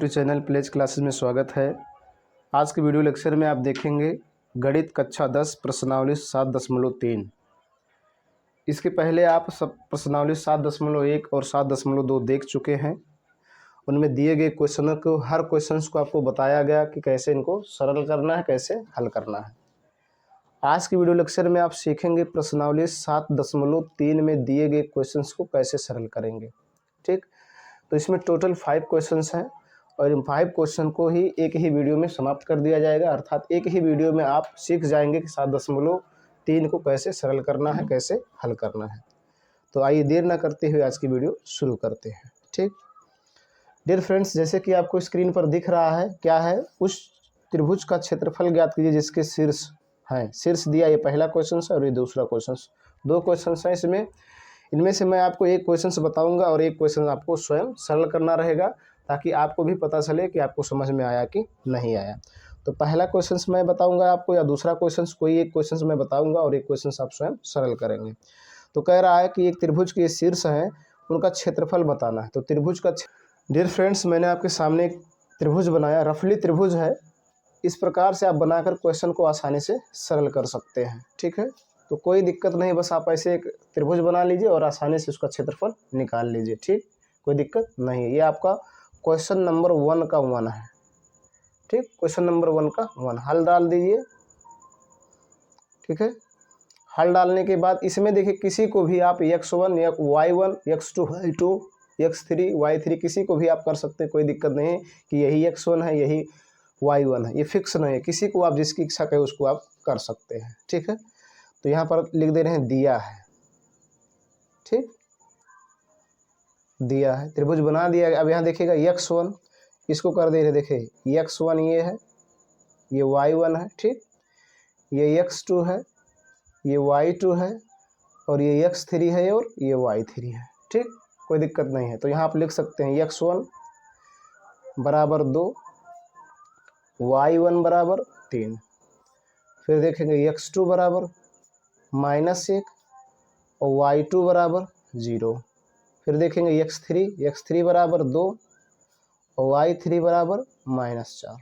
Channel pledge classes में स्वागत है। आज के वीडियो लेक्चर में आप देखेंगे गणित कक्षा 10 प्रश्नावली 7.3। इसके पहले आप सब प्रश्नावली 7.1 और 7.2 देख चुके हैं। उनमें दिए गए क्वेश्चनों को, हर क्वेश्चंस को आपको बताया गया कि कैसे इनको सरल करना है, कैसे हल करना है। आज की वीडियो लेक्चर में आप सीखेंगे प्रश्नावली 7.3 में दिए गए क्वेश्चंस को कैसे सरल करेंगे। ठीक, तो इसमें टोटल 5 क्वेश्चंस हैं और इन 5 क्वेश्चन को ही एक ही वीडियो में समाप्त कर दिया जाएगा। अर्थात एक ही वीडियो में आप सीख जाएंगे कि 7.3 को कैसे सरल करना है, कैसे हल करना है। तो आइए देर ना करते हुए आज की वीडियो शुरू करते हैं। ठीक, डियर फ्रेंड्स, जैसे कि आपको स्क्रीन पर दिख रहा है, क्या है, उस त्रिभुज का क्षेत्रफल ज्ञात कीजिए जिसके शीर्ष हैं। शीर्ष दिया, ये पहला क्वेश्चन है और ये दूसरा क्वेश्चन। 2 क्वेश्चन हैं इसमें। इनमें से मैं आपको एक क्वेश्चन बताऊंगा और एक क्वेश्चन आपको स्वयं सरल करना रहेगा, ताकि आपको भी पता चले कि आपको समझ में आया कि नहीं आया। तो पहला क्वेश्चन मैं बताऊंगा आपको, या दूसरा क्वेश्चन, कोई एक क्वेश्चन मैं बताऊंगा और एक क्वेश्चन आप स्वयं सरल करेंगे। तो कह रहा है कि एक त्रिभुज के शीर्ष हैं, उनका क्षेत्रफल बताना है। तो त्रिभुज का, डियर फ्रेंड्स, मैंने आपके सामने एक त्रिभुज बनाया, रफली त्रिभुज है। इस प्रकार से आप बनाकर क्वेश्चन को आसानी से सरल कर सकते हैं। ठीक है, तो कोई दिक्कत नहीं, बस आप ऐसे एक त्रिभुज बना लीजिए और आसानी से उसका क्षेत्रफल निकाल लीजिए। ठीक, कोई दिक्कत नहीं है। ये आपका क्वेश्चन नंबर 1 का 1 है। ठीक, क्वेश्चन नंबर 1 का 1 हल डाल दीजिए। ठीक है, हल डालने के बाद इसमें देखिए, किसी को भी आप x1 या y1 x2 y2 x3 y3 किसी को भी आप कर सकते हैं। कोई दिक्कत नहीं है कि यही x1 है, यही y1 है, ये फिक्स नहीं है। किसी को आप जिसकी इच्छा कहे उसको आप कर सकते हैं। ठीक है, तो यहाँ पर लिख दे रहे हैं दिया है। ठीक, दिया है, त्रिभुज बना दिया है। अब यहाँ देखिएगा x1, इसको कर दे रहे, देखिए x1 ये है, ये y1 है। ठीक, ये x2 है, ये y2 है, और ये x3 है और ये y3 है। ठीक, कोई दिक्कत नहीं है। तो यहाँ आप लिख सकते हैं x1 बराबर 2, y1 बराबर 3। फिर देखेंगे x2 बराबर -1 और y2 बराबर 0। फिर देखेंगे x3 बराबर 2 और y3 बराबर -4।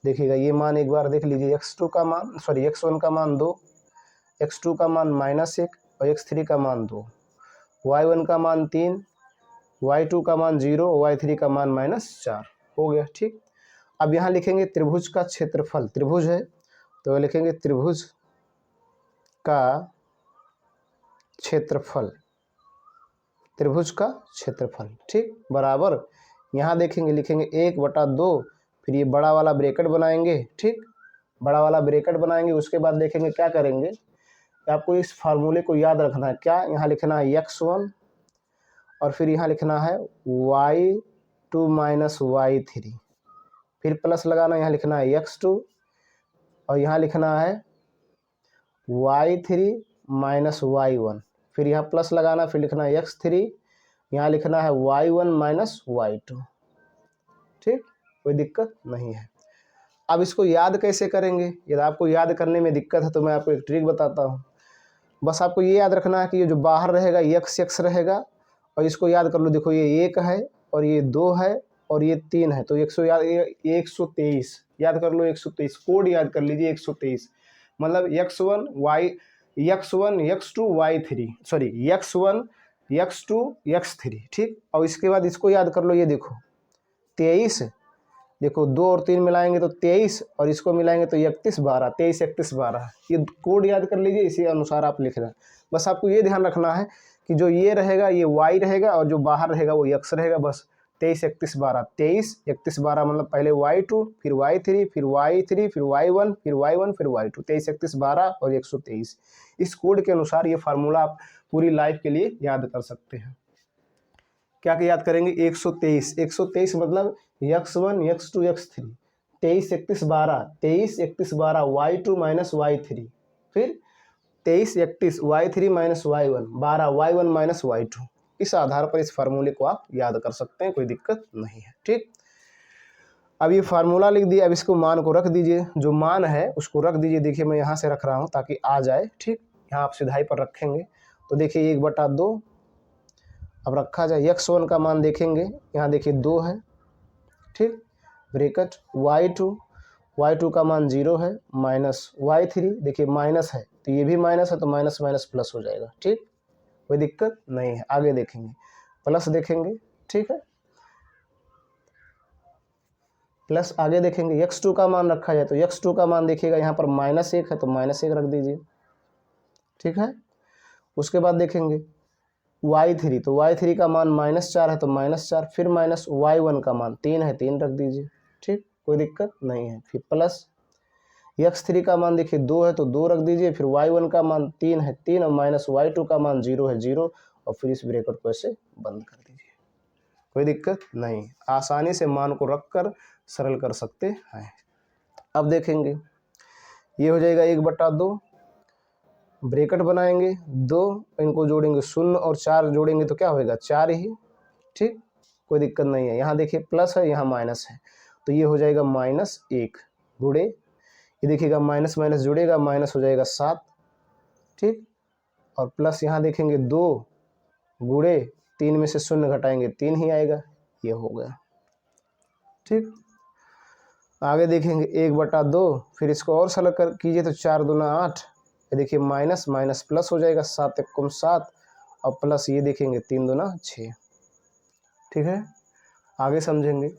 देखिएगा ये मान एक बार देख लीजिए, x1 का मान 2, x2 का मान -1 और x3 का मान 2, y1 का मान 3, y2 का मान 0 और y3 का मान -4 हो गया। ठीक, अब यहाँ लिखेंगे त्रिभुज का क्षेत्रफल। त्रिभुज है तो लिखेंगे त्रिभुज का क्षेत्रफल, त्रिभुज का क्षेत्रफल। ठीक, बराबर, यहाँ देखेंगे, लिखेंगे 1/2, फिर ये बड़ा वाला ब्रैकेट बनाएंगे। ठीक, बड़ा वाला ब्रैकेट बनाएंगे। उसके बाद देखेंगे क्या करेंगे, आपको इस फार्मूले को याद रखना है। क्या, यहाँ लिखना है x1 और फिर यहाँ लिखना है y2 माइनस y3, फिर प्लस लगाना, यहाँ लिखना है x2 और यहाँ लिखना है y3 माइनस y1, फिर यहाँ प्लस लगाना, फिर लिखना है x3, यहाँ लिखना है y1 माइनस y2। ठीक, कोई दिक्कत नहीं है। अब इसको याद कैसे करेंगे? यदि आपको याद करने में दिक्कत है तो मैं आपको एक ट्रिक बताता हूँ। बस आपको ये याद रखना है कि ये जो बाहर रहेगा x रहेगा, और इसको याद कर लो। देखो ये 1 है और ये 2 है और ये 3 है, तो 123 याद कर लो। 123 कोड याद कर लीजिए। 123 मतलब x1 x2 y3, x1 x2 x3। ठीक, और इसके बाद इसको याद कर लो। ये देखो 23, देखो 2 और 3 मिलाएंगे तो 23 और इसको मिलाएंगे तो 31 12, 23 31 12। ये कोड याद कर लीजिए, इसी अनुसार आप लिख रहे हैं। बस आपको ये ध्यान रखना है कि जो ये रहेगा ये y रहेगा और जो बाहर रहेगा वो x रहेगा। बस 23 31 12, 23 31 12 मतलब पहले y2 फिर y3 फिर y3 फिर y1 फिर y1 फिर y2, 23 31 12 और 123। इस कोड के अनुसार ये फार्मूला आप पूरी लाइफ के लिए याद कर सकते हैं। क्या याद करेंगे? 123 मतलब x1 x2 x3, 23 31 12, 23 31 12 y2 minus y3, फिर 23 31 y3 minus y1, 12 y1 minus y2। इस आधार पर इस फार्मूले को आप याद कर सकते हैं, कोई दिक्कत नहीं है। ठीक, अब ये फार्मूला लिख दिया। अब इसको मान को रख दीजिए, जो मान है उसको रख दीजिए। देखिए मैं यहाँ से रख रहा हूँ ताकि आ जाए। ठीक, यहाँ आप सिधाई पर रखेंगे तो देखिए 1/2 अब रखा जाए। x1 का मान देखेंगे, यहाँ देखिए 2 है ठीक। ब्रेकेट y2 का मान 0 है, माइनस y3, देखिए माइनस है तो ये भी माइनस है तो माइनस माइनस प्लस हो जाएगा। ठीक, कोई दिक्कत नहीं है। आगे देखेंगे, प्लस देखेंगे। ठीक है, प्लस आगे देखेंगे। x2 का मान रखा जाए तो x2 का मान देखिएगा यहाँ पर -1 है तो -1 रख दीजिए। ठीक है, उसके बाद देखेंगे y3, तो y3 का मान -4 है तो -4, फिर माइनस y1 का मान 3 है, 3 रख दीजिए। ठीक, कोई दिक्कत नहीं है। फिर प्लस x3 का मान देखिए 2 है तो 2 रख दीजिए, फिर y1 का मान 3 है, 3, और माइनस y2 का मान 0 है, 0, और फिर इस ब्रैकेट को ऐसे बंद कर दीजिए। कोई दिक्कत नहीं, आसानी से मान को रखकर सरल कर सकते हैं। अब देखेंगे, ये हो जाएगा 1/2, ब्रैकेट बनाएंगे 2, इनको जोड़ेंगे 0 और 4 जोड़ेंगे तो क्या होएगा 4 ही। ठीक, कोई दिक्कत नहीं है। यहाँ देखिए प्लस है, यहाँ माइनस है, तो ये हो जाएगा -1 गुणे, ये देखिएगा माइनस माइनस जुड़ेगा, माइनस हो जाएगा 7। ठीक, और प्लस यहाँ देखेंगे 2 गुणे 3 में से 0 घटाएंगे 3 ही आएगा, ये हो गया। ठीक, आगे देखेंगे 1/2, फिर इसको और सरल कर कीजिए तो 4 दूना 8, ये देखिए माइनस माइनस प्लस हो जाएगा, 7 एकम 7, और प्लस ये देखेंगे 3 दूना 6। ठीक है, आगे समझेंगे।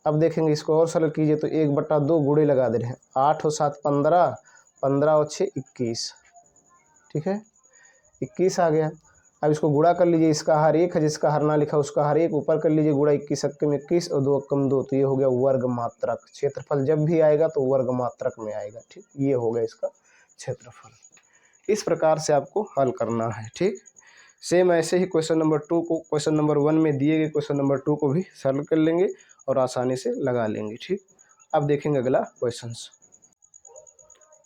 अब देखेंगे इसको और सरल कीजिए तो 1/2 गुणे लगा दे रहे हैं, 8 और 7 15, 15 और 6 21। ठीक है, 21 आ गया। अब इसको गुणा कर लीजिए, इसका हर 1 है, जिसका हर ना लिखा उसका हर 1 ऊपर कर लीजिए, गुणा 21 एकम 21 और 2 एकम 2, तो ये हो गया वर्ग मात्रक। क्षेत्रफल जब भी आएगा तो वर्ग मात्रक में आएगा। ठीक, ये हो गया इसका क्षेत्रफल। इस प्रकार से आपको हल करना है। ठीक, सेम ऐसे ही क्वेश्चन नंबर 2 को, क्वेश्चन नंबर 1 में दिए गए क्वेश्चन नंबर 2 को भी सरल कर लेंगे और आसानी से लगा लेंगे। ठीक, अब देखेंगे अगला क्वेश्चन।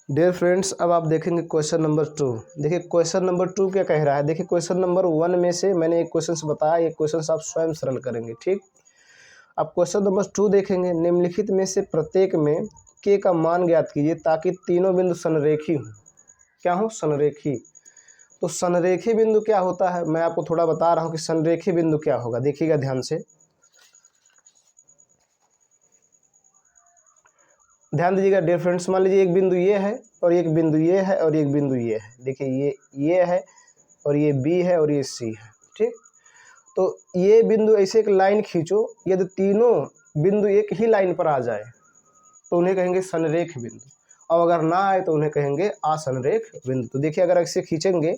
डियर फ्रेंड्स, अब आप देखेंगे क्वेश्चन नंबर 2। देखिए क्वेश्चन नंबर 2 क्या कह रहा है। देखिए क्वेश्चन नंबर 1 में से मैंने एक क्वेश्चन बताया, ये क्वेश्चन आप स्वयं सरल करेंगे। ठीक, अब क्वेश्चन नंबर 2 देखेंगे, निम्नलिखित में से प्रत्येक में के का मान ज्ञात कीजिए ताकि तीनों बिंदु संरेखी हों। क्या हो? संरेखी। तो संरेखी बिंदु क्या होता है, मैं आपको थोड़ा बता रहा हूँ कि संरेखी बिंदु क्या होगा। देखिएगा ध्यान से, ध्यान दीजिएगा डियर फ्रेंड्स। मान लीजिए एक बिंदु ये है और एक बिंदु ये है और एक बिंदु ये है। देखिए ये है और ये बी है और ये सी है। ठीक, तो ये बिंदु ऐसे एक लाइन खींचो, यदि तीनों बिंदु एक ही लाइन पर आ जाए तो उन्हें कहेंगे संरेख बिंदु, और अगर ना आए तो उन्हें कहेंगे असंरेख बिंदु। तो देखिए अगर ऐसे खींचेंगे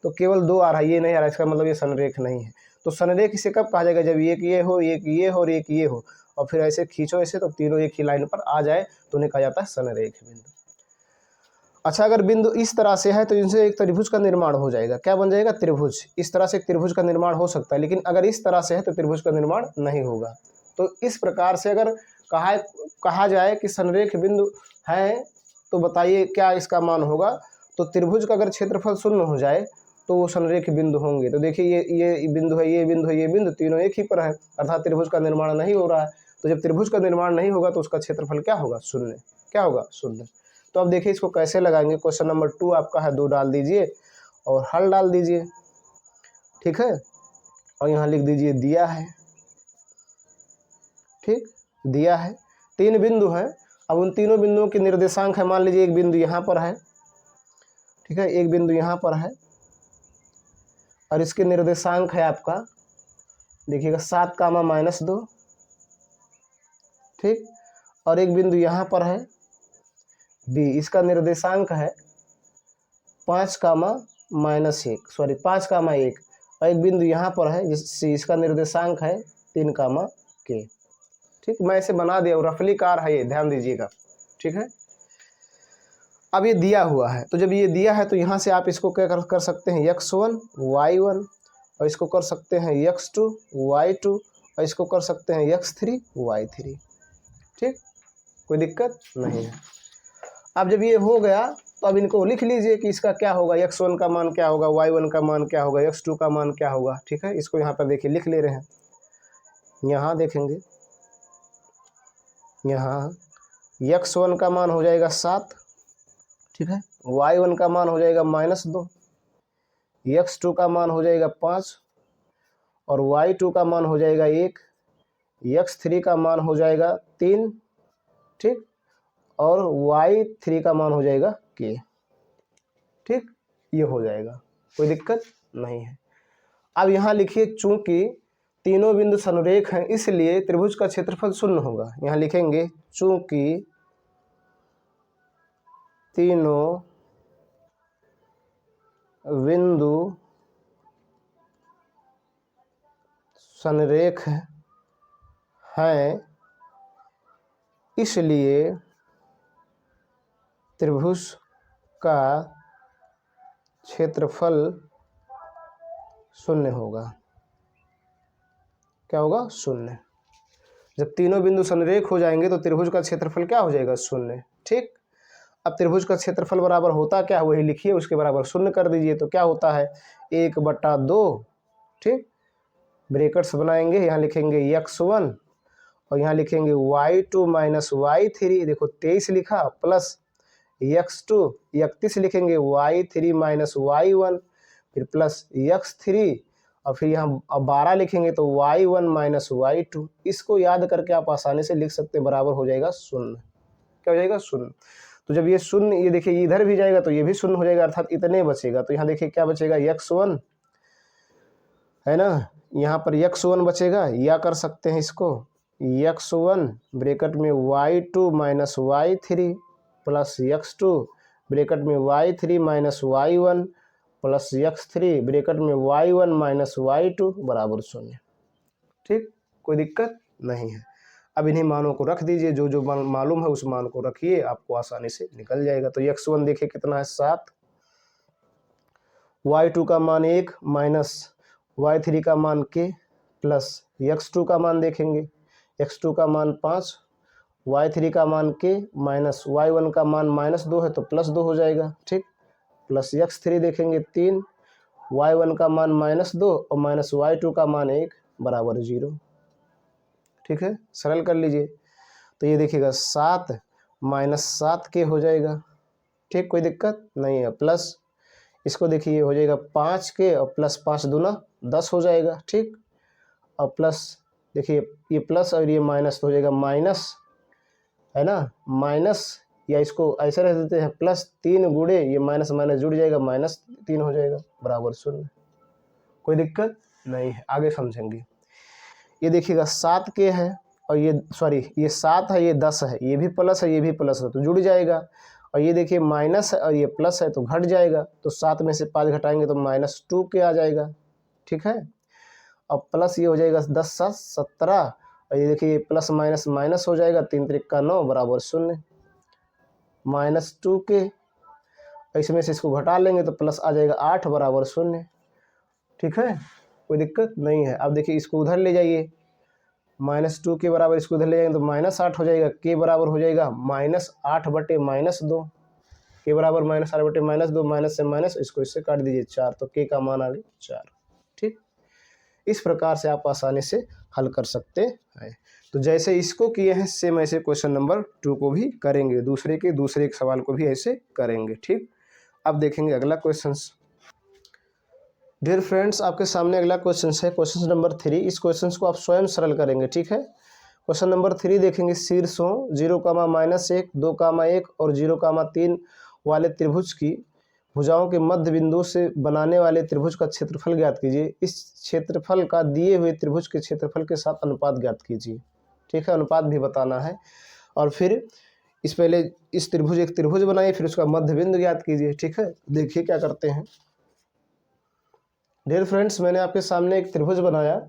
तो केवल 2 आ रहा है, ये नहीं आ रहा, इसका मतलब ये संरेख नहीं है। तो संरेख इसे कब कहा जाएगा, जब एक ये हो, एक ये हो और एक ये हो, और फिर ऐसे खींचो ऐसे तो तीनों एक ही लाइन पर आ जाए तो उन्हें कहा जाता है संरेख बिंदु। अच्छा, अगर बिंदु इस तरह से है तो इनसे एक त्रिभुज का निर्माण हो जाएगा। क्या बन जाएगा? त्रिभुज। इस तरह से एक त्रिभुज का निर्माण हो सकता है, लेकिन अगर इस तरह से है तो त्रिभुज का निर्माण नहीं होगा। तो इस प्रकार से अगर कहा जाए कि संरेख बिंदु है तो बताइए क्या इसका मान होगा। तो त्रिभुज का अगर क्षेत्रफल 0 हो जाए तो वो संरेख बिंदु होंगे। तो देखिए ये बिंदु है, ये बिंदु है, ये बिंदु, तीनों एक ही पर है, अर्थात त्रिभुज का निर्माण नहीं हो रहा है। तो जब त्रिभुज का निर्माण नहीं होगा तो उसका क्षेत्रफल क्या होगा? 0। क्या होगा? 0। तो अब देखिए इसको कैसे लगाएंगे। क्वेश्चन नंबर 2 आपका है, 2 डाल दीजिए और हल डाल दीजिए। ठीक है, और यहाँ लिख दीजिए दिया है। ठीक, दिया है 3 बिंदु हैं। अब उन तीनों बिंदुओं के निर्देशांक है, मान लीजिए एक बिंदु यहाँ पर है, ठीक है, एक बिंदु यहाँ पर है और इसके निर्देशांक है आपका, देखिएगा 7, -2। ठीक, और एक बिंदु यहाँ पर है बी, इसका निर्देशांक है 5, -1, सॉरी 5, 1, और एक बिंदु यहाँ पर है जिससे इसका निर्देशांक है 3, के। ठीक, मैं इसे बना दिया, रफली कार है ये, ध्यान दीजिएगा। ठीक है, अब ये दिया हुआ है, तो जब ये दिया है तो यहाँ से आप इसको क्या कर सकते हैं, x1 y1, और इसको कर सकते हैं x2 y2, और इसको कर सकते हैं x3 y3। ठीक, कोई दिक्कत नहीं है। अब जब ये हो गया तो अब इनको लिख लीजिए कि इसका क्या होगा, x1 का मान क्या होगा, y1 का मान क्या होगा, x2 का मान क्या होगा। ठीक है, इसको यहाँ पर देखिए लिख ले रहे हैं। यहाँ देखेंगे, यहाँ x1 का मान हो जाएगा 7, ठीक है, y1 का मान हो जाएगा -2, x2 का मान हो जाएगा 5 और y2 का मान हो जाएगा 1, x3 का मान हो जाएगा 3, ठीक, और y3 का मान हो जाएगा k, ठीक, ये हो जाएगा, कोई दिक्कत नहीं है। अब यहाँ लिखिए चूंकि तीनों बिंदु समरेख हैं इसलिए त्रिभुज का क्षेत्रफल शून्य होगा। यहाँ लिखेंगे चूंकि तीनों बिंदु समरेख हैं इसलिए त्रिभुज का क्षेत्रफल शून्य होगा। क्या होगा? शून्य। जब तीनों बिंदु समरेख हो जाएंगे तो त्रिभुज का क्षेत्रफल क्या हो जाएगा? शून्य, ठीक। अब त्रिभुज का क्षेत्रफल बराबर होता क्या है वही लिखिए, उसके बराबर शून्य कर दीजिए। तो क्या होता है? 1/2, ठीक, ब्रैकेट्स बनाएंगे, यहाँ लिखेंगे x1 और यहाँ लिखेंगे y2 माइनस y3, देखो 23 लिखा, प्लस x2 31 लिखेंगे, y3 माइनस y1, फिर प्लस x3 और फिर यहाँ 12 लिखेंगे तो y1 माइनस y2। इसको याद करके आप आसानी से लिख सकते हैं, बराबर हो जाएगा शून्य। क्या हो जाएगा? शून्य। तो जब ये शून्य, ये देखिए इधर भी जाएगा तो ये भी शून्य हो जाएगा, अर्थात इतने बचेगा। तो यहाँ देखिए क्या बचेगा? x1 है ना, यहाँ पर x1 बचेगा, या कर सकते हैं इसको x1 ब्रैकेट में y2 minus y3 plus x2 bracket में y3 minus y1 plus x3 bracket में y1 माइनस y2 बराबर शून्य, ठीक, कोई दिक्कत नहीं है। अब इन्हीं मानों को रख दीजिए, जो जो मालूम है उस मान को रखिए, आपको आसानी से निकल जाएगा। तो x1 देखिए कितना है? 7, y2 का मान 1 माइनस y3 का मान k प्लस x2 का मान देखेंगे, x2 का मान 5, y3 का मान k माइनस y1 का मान -2 है तो +2 हो जाएगा, ठीक, प्लस x3 देखेंगे 3, y1 का मान -2 और माइनस y2 का मान 1 बराबर 0, ठीक है, सरल कर लीजिए। तो ये देखिएगा 7 माइनस 7k हो जाएगा, ठीक, कोई दिक्कत नहीं है, प्लस इसको देखिए हो जाएगा 5k और प्लस 5 दूना 10 हो जाएगा, ठीक, और प्लस देखिए ये प्लस और ये माइनस तो हो जाएगा माइनस, है ना, माइनस, या इसको ऐसे रख देते हैं प्लस 3 गुणे ये माइनस माइनस जुड़ जाएगा, -3 हो जाएगा बराबर शून्य, कोई दिक्कत नहीं है, आगे समझेंगे। ये देखिएगा 7k है और ये सॉरी ये 7 है, ये 10 है, ये भी प्लस है, ये भी प्लस है तो जुड़ जाएगा, और ये देखिए माइनस है और ये प्लस है तो घट जाएगा, तो 7 में से 5 घटाएंगे तो -2k आ जाएगा, ठीक है, और प्लस ये हो जाएगा 10 7 17, और ये देखिए प्लस माइनस माइनस हो जाएगा, 3 त्रिक का 9 बराबर शून्य, -2k, इसमें से इसको घटा लेंगे तो प्लस आ जाएगा 8 बराबर शून्य, ठीक है, कोई दिक्कत नहीं है। अब देखिए इसको उधर ले जाइए, -2 के बराबर इसको उधर ले जाएंगे तो -8 हो जाएगा, के बराबर हो जाएगा -8/-2, के बराबर -8/-2, माइनस से माइनस इसको इससे काट दीजिए 4, तो के का मान आ गया 4, ठीक। इस प्रकार से आप आसानी से हल कर सकते हैं। तो जैसे इसको किए हैं सेम ऐसे क्वेश्चन नंबर 2 को भी करेंगे, दूसरे के सवाल को भी ऐसे करेंगे, ठीक। अब देखेंगे अगला क्वेश्चन। डियर फ्रेंड्स, आपके सामने अगला क्वेश्चन है, क्वेश्चन नंबर 3। इस क्वेश्चन को आप स्वयं सरल करेंगे, ठीक है। क्वेश्चन नंबर 3 देखेंगे, शीर्षों 0,-1, 2,1 और 0,3 वाले त्रिभुज की भुजाओं के मध्य बिंदु से बनाने वाले त्रिभुज का क्षेत्रफल ज्ञात कीजिए। इस क्षेत्रफल का दिए हुए त्रिभुज के क्षेत्रफल के साथ अनुपात ज्ञात कीजिए, ठीक है, अनुपात भी बताना है। और फिर इस पहले इस त्रिभुज एक त्रिभुज बनाइए, फिर उसका मध्य बिंदु ज्ञात कीजिए, ठीक है। देखिए क्या करते हैं। डियर फ्रेंड्स, मैंने आपके सामने एक त्रिभुज बनाया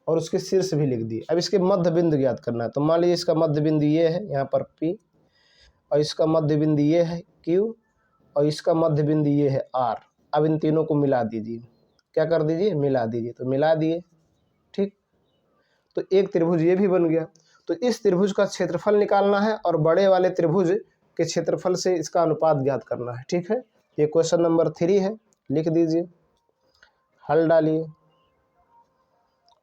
और उसके शीर्ष भी लिख दिए। अब इसके मध्य बिंदु ज्ञात करना है। तो मान लीजिए इसका मध्य बिंदु ये है, यहाँ पर P, और इसका मध्य बिंदु ये है Q, और इसका मध्य बिंदु ये है R। अब इन तीनों को मिला दीजिए, क्या कर दीजिए? मिला दीजिए। तो मिला दिए, ठीक, तो एक त्रिभुज ये भी बन गया। तो इस त्रिभुज का क्षेत्रफल निकालना है और बड़े वाले त्रिभुज के क्षेत्रफल से इसका अनुपात ज्ञात करना है, ठीक है। ये क्वेश्चन नंबर 3 है, लिख दीजिए, हल डालिए,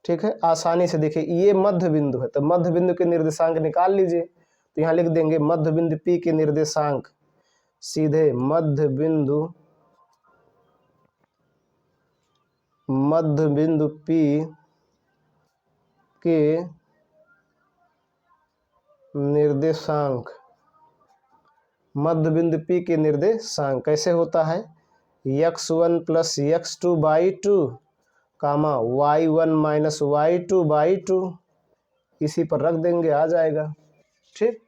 ठीक है। आसानी से देखिए ये मध्य बिंदु है, तो मध्य बिंदु के निर्देशांक निकाल लीजिए। तो यहाँ लिख देंगे मध्य बिंदु P के निर्देशांक, सीधे मध्य बिंदु P के निर्देशांक, मध्य बिंदु P के निर्देशांक कैसे होता है, x1 plus x2 by 2 comma y1 minus y2 by 2, इसी पर रख देंगे, आ जाएगा। ठीक,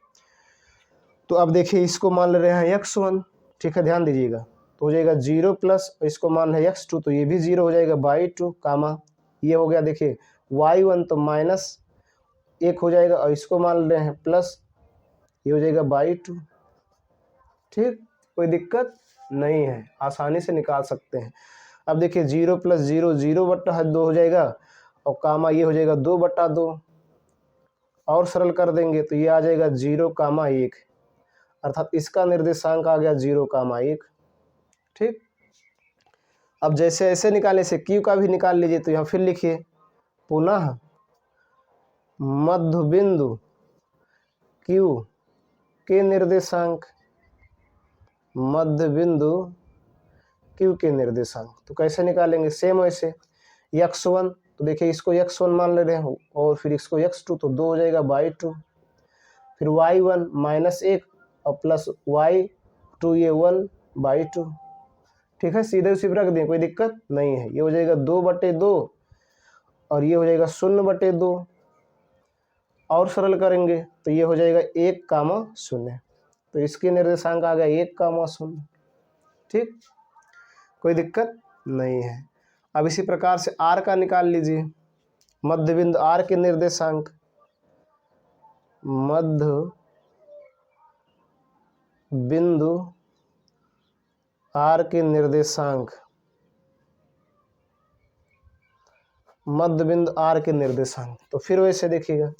तो अब देखिए इसको मान ले रहे हैं x1, ठीक है, ध्यान दीजिएगा, तो हो जाएगा 0 प्लस, इसको मान है x2 तो ये भी 0 हो जाएगा बाई 2 कामा ये हो गया, देखिए y1 तो माइनस 1 हो जाएगा और इसको मान रहे हैं प्लस, ये हो जाएगा बाई 2। ठीक, कोई दिक्कत नहीं है, आसानी से निकाल सकते हैं। अब देखिए 0 प्लस 0 0 बट्टा 2 हो जाएगा और कामा ये हो जाएगा 2 बट्टा 2, और सरल कर देंगे तो ये आ जाएगा 0 कामा 1, अर्थात इसका निर्देशांक आ गया 0 कामा 1। ठीक, अब जैसे ऐसे निकालने से Q का भी निकाल लीजिए, तो यहाँ फिर लिखिए पुनः मध्य बिंदु Q के निर्देशांक, मध्य बिंदु Q के निर्देशांक, तो कैसे निकालेंगे, सेम वैसे x1, तो देखिए इसको x1 मान ले रहे हैं और फिर इसको x2 तो 2 हो जाएगा बाई 2, फिर y1 माइनस 1 और प्लस y2 ये 1 बाई 2। ठीक है, सीधे उसी पर रख दें, कोई दिक्कत नहीं है। ये हो जाएगा 2/2 और ये हो जाएगा 0/2, और सरल करेंगे तो ये हो जाएगा 1,0, तो इसके निर्देशांक आ गया 1,0। ठीक, कोई दिक्कत नहीं है। अब इसी प्रकार से R का निकाल लीजिए, मध्य बिंदु R के निर्देशांक, मध्य बिंदु R के निर्देशांक, मध्य बिंदु R के निर्देशांक, तो फिर वैसे देखिएगा,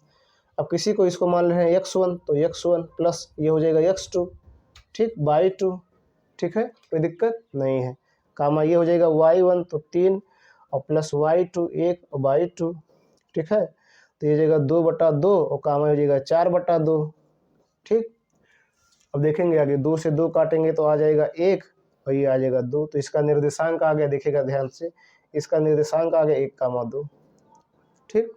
अब किसी को इसको मान रहे हैं x1 तो x1 प्लस ये हो जाएगा x2, ठीक, बाई 2। ठीक है, कोई दिक्कत नहीं है, कामा ये हो जाएगा y1 तो 3 और प्लस y2 1 और बाई 2। ठीक है, तो ये हो जाएगा 2/2 और कामा हो जाएगा 4/2। ठीक, अब देखेंगे आगे 2 से 2 काटेंगे तो आ जाएगा 1 और ये आ जाएगा 2, तो इसका निर्देशांक आ गया, देखिएगा ध्यान से, इसका निर्देशांक आ गया 1,2। ठीक,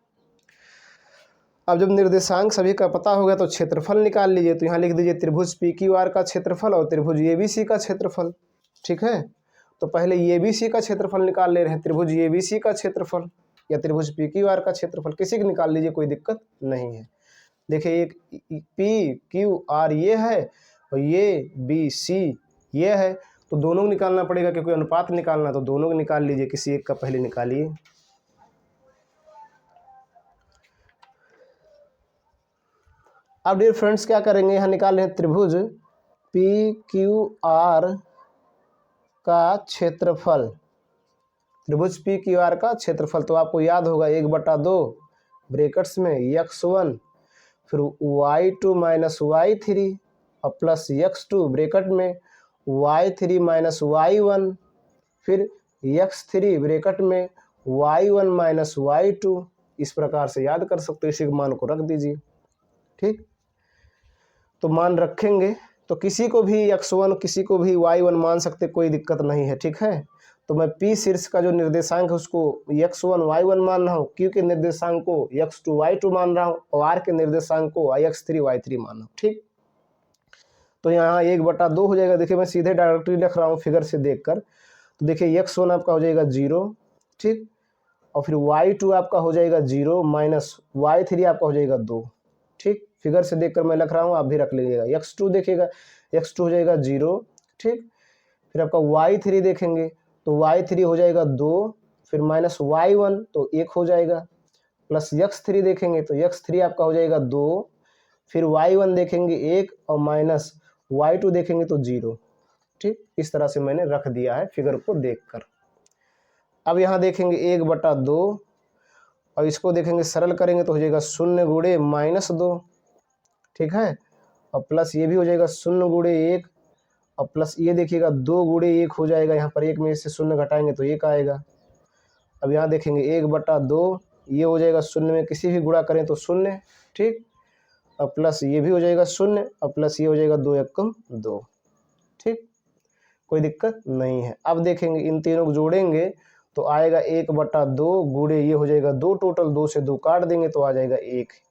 अब जब निर्देशांक सभी का पता हो गया तो क्षेत्रफल निकाल लीजिए, तो यहाँ लिख दीजिए त्रिभुज PQR का क्षेत्रफल और त्रिभुज ABC का क्षेत्रफल। ठीक है, तो पहले ABC का क्षेत्रफल निकाल ले रहे हैं, त्रिभुज ABC का क्षेत्रफल या त्रिभुज PQR का क्षेत्रफल, किसी का निकाल लीजिए, कोई दिक्कत नहीं है। देखिए एक PQR ये है और ये BC ये है, तो दोनों को निकालना पड़ेगा क्योंकि अनुपात निकालना, तो दोनों को निकाल लीजिए, किसी एक का पहले निकालिए। अब डियर फ्रेंड्स क्या करेंगे, यहाँ निकाल रहे हैं त्रिभुज PQR का क्षेत्रफल, त्रिभुज PQR का क्षेत्रफल, तो आपको याद होगा 1/2 ब्रैकेट्स में x1 फिर y2 माइनस y3 और प्लस x2 ब्रैकेट में y3 माइनस y1 फिर x3 ब्रैकेट में y1 माइनस y2, इस प्रकार से याद कर सकते हो, इसी मान को रख दीजिए। ठीक, तो मान रखेंगे तो किसी को भी x1 किसी को भी y1 मान सकते, कोई दिक्कत नहीं है। ठीक है, तो मैं P शीर्ष का जो निर्देशांक है उसको x1 y1 मान रहा हूँ, Q के निर्देशांक को x2 y2 मान रहा हूँ और R के निर्देशांक को x3 y3 मान रहा हूँ। ठीक, तो यहाँ 1/2 हो जाएगा, देखिए मैं सीधे डायरेक्टली लिख रहा हूँ फिगर से देखकर, तो देखिए x1 आपका हो जाएगा 0, ठीक, और फिर y2 आपका हो जाएगा 0 माइनस y3 आपका हो जाएगा 2। ठीक, फिगर से देखकर मैं लिख रहा हूँ, आप भी रख लीजिएगा। x2 देखिएगा, x2 हो जाएगा 0, ठीक, फिर आपका y3 देखेंगे तो y3 हो जाएगा 2, फिर माइनस y1 तो 1 हो जाएगा, प्लस x3 देखेंगे तो x3 आपका हो जाएगा 2, फिर y1 देखेंगे 1 और माइनस y2 देखेंगे तो 0। ठीक, इस तरह से मैंने रख दिया है फिगर को देखकर। अब यहाँ देखेंगे 1/2 और इसको देखेंगे सरल करेंगे तो हो जाएगा 0 गुणे -2। ठीक है, और प्लस ये भी हो जाएगा 0 गुणे 1 और प्लस ये देखिएगा 2 गुणे 1 हो जाएगा, यहाँ पर 1 में से 0 घटाएंगे तो 1 आएगा। अब यहाँ देखेंगे 1/2 ये हो जाएगा 0 में किसी भी गुणा करें तो 0। ठीक, और प्लस ये भी हो जाएगा 0 और प्लस ये हो जाएगा 2 एकम 2। ठीक, कोई दिक्कत नहीं है। अब देखेंगे इन तीनों को जोड़ेंगे तो आएगा 1/2 गुणे ये हो जाएगा 2, टोटल 2 से 2 काट देंगे तो आ जाएगा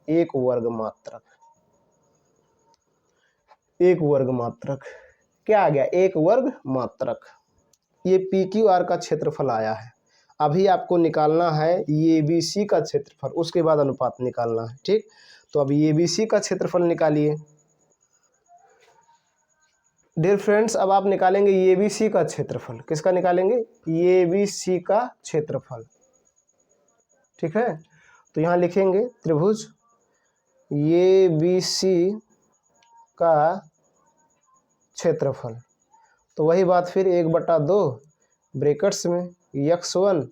1 वर्ग मात्रक। एक वर्ग मात्रक। क्या आ गया? एक वर्ग मात्रक। ये पी क्यू आर का क्षेत्रफल आया है। अभी आपको निकालना है ये बी सी का क्षेत्रफल, उसके बाद अनुपात निकालना है। ठीक, तो अब ये बी सी का क्षेत्रफल निकालिए। डियर फ्रेंड्स, अब आप निकालेंगे ये बी सी का क्षेत्रफल। किसका निकालेंगे? ये बी सी का क्षेत्रफल। ठीक है, तो यहाँ लिखेंगे त्रिभुज ये बी सी का क्षेत्रफल। तो वही बात फिर 1/2 ब्रैकेट्स में x1,